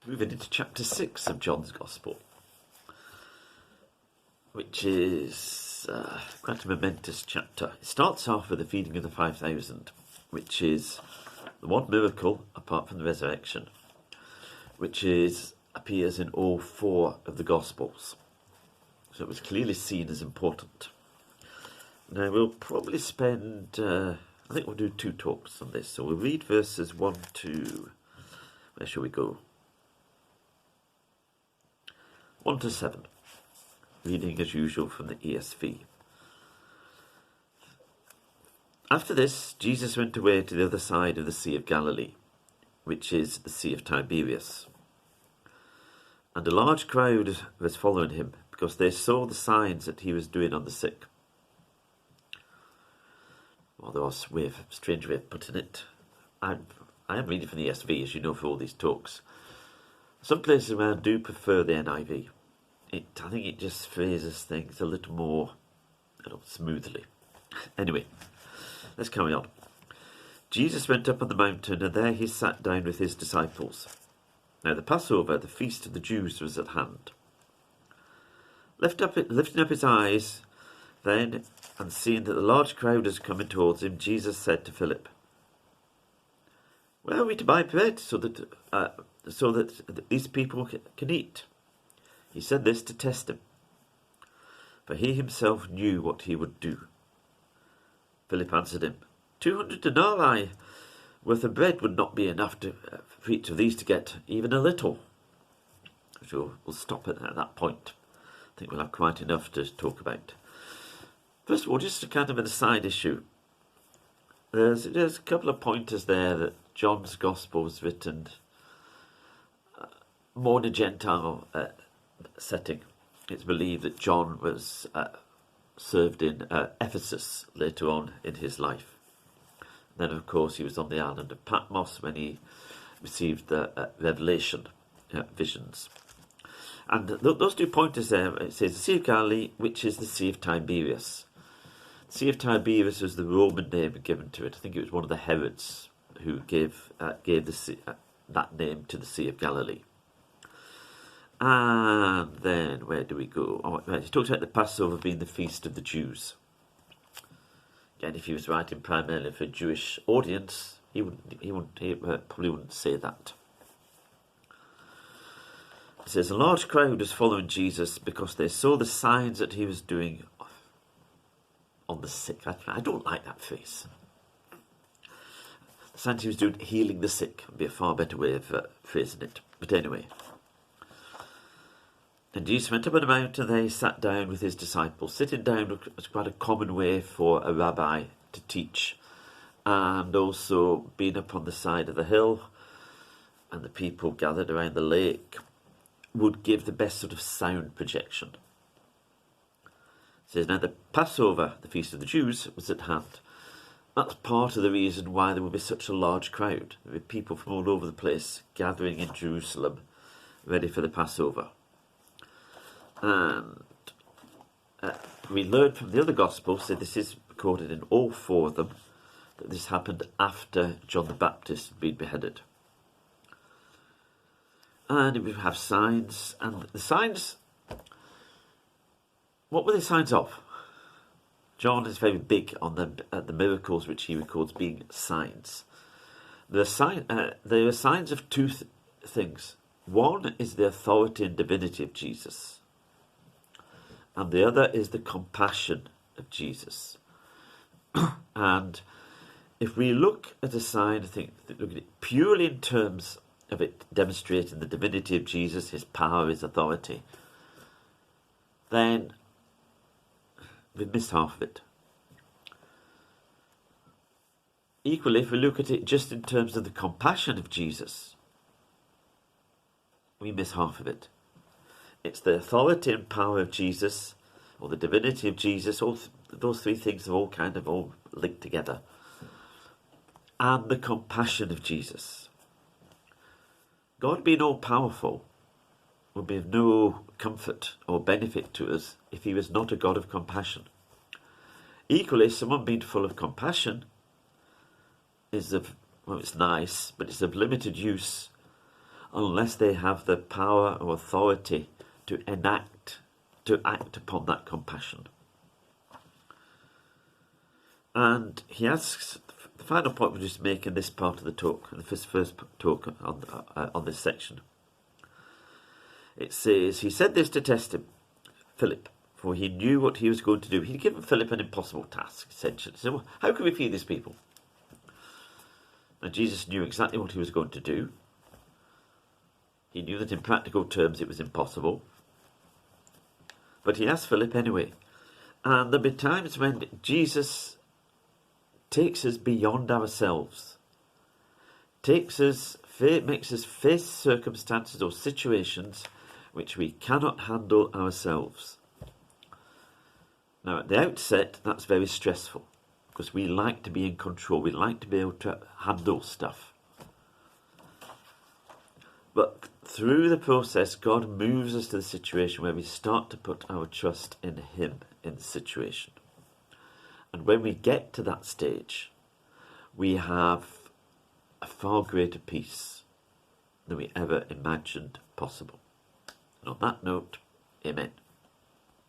moving into chapter 6 of John's Gospel, which is quite a momentous chapter. It starts off with the feeding of the 5,000, which is the one miracle, apart from the resurrection, which appears in all four of the Gospels. So it was clearly seen as important. Now we'll probably spend, I think we'll do 2 talks on this. So we'll read verses 1 to, where shall we go? 1 to 7, reading as usual from the ESV. After this, Jesus went away to the other side of the Sea of Galilee, which is the Sea of Tiberias. And a large crowd was following him, because they saw the signs that he was doing on the sick. Well, there was a strange way of putting it. I am reading from the ESV, as you know, for all these talks. Some places around do prefer the NIV. I think it just phrases things a little more smoothly. Anyway, let's carry on. Jesus went up on the mountain, and there he sat down with his disciples. Now the Passover, the feast of the Jews, was at hand. Lifting up his eyes then, and seeing that a large crowd was coming towards him, Jesus said to Philip, "Where are we to buy bread so that these people can eat?" He said this to test him, for he himself knew what he would do. Philip answered him, 200 denarii worth of bread would not be enough for each of these to get even a little. So we'll stop at that point. I think we'll have quite enough to talk about. First of all, just a kind of an aside issue. There's a couple of pointers there that John's Gospel was written more in a Gentile setting. It's believed that John was served in Ephesus later on in his life. Then, of course, he was on the island of Patmos when he received the revelation visions. And those 2 pointers there, it says the Sea of Galilee, which is the Sea of Tiberias. The Sea of Tiberias was the Roman name given to it. I think it was one of the Herods who gave that name to the Sea of Galilee. And then, where do we go? He talks about the Passover being the feast of the Jews. Again, if he was writing primarily for a Jewish audience, he probably wouldn't say that. It says, a large crowd was following Jesus because they saw the signs that he was doing on the sick. I don't like that phrase. The signs he was doing healing the sick would be a far better way of phrasing it. But anyway. And Jesus went up on a mountain, there he sat down with his disciples. Sitting down was quite a common way for a rabbi to teach. And also being up on the side of the hill and the people gathered around the lake would give the best sort of sound projection. It says, now the Passover, the feast of the Jews, was at hand. That's part of the reason why there would be such a large crowd. There would be people from all over the place gathering in Jerusalem, ready for the Passover. And we learn from the other Gospels, so this is recorded in all 4 of them, that this happened after John the Baptist had been beheaded. And we have signs, and the signs, what were the signs of? John is very big on the miracles which he records being signs. There are signs of 2 things. One is the authority and divinity of Jesus. And the other is the compassion of Jesus. And if we look at a sign, look at it purely in terms of it demonstrating the divinity of Jesus, his power, his authority, then we've missed half of it. Equally, if we look at it just in terms of the compassion of Jesus, we miss half of it. It's the authority and power of Jesus, or the divinity of Jesus, those 3 things are all linked together. And the compassion of Jesus. God being all-powerful would be of no comfort or benefit to us if he was not a God of compassion. Equally, someone being full of compassion is it's nice, but it's of limited use unless they have the power or authority to act upon that compassion. And he asks, the final point we just make in this part of the talk, in the first talk on this section. It says, he said this to test him, Philip, for he knew what he was going to do. He'd given Philip an impossible task, essentially. So, well, how can we feed these people? And Jesus knew exactly what he was going to do. He knew that in practical terms it was impossible. But he asked Philip anyway. And there'll be times when Jesus takes us beyond ourselves, makes us face circumstances or situations which we cannot handle ourselves. Now, at the outset, that's very stressful because we like to be in control. We like to be able to handle stuff. But through the process, God moves us to the situation where we start to put our trust in Him in the situation. And when we get to that stage, we have a far greater peace than we ever imagined possible. And on that note, amen.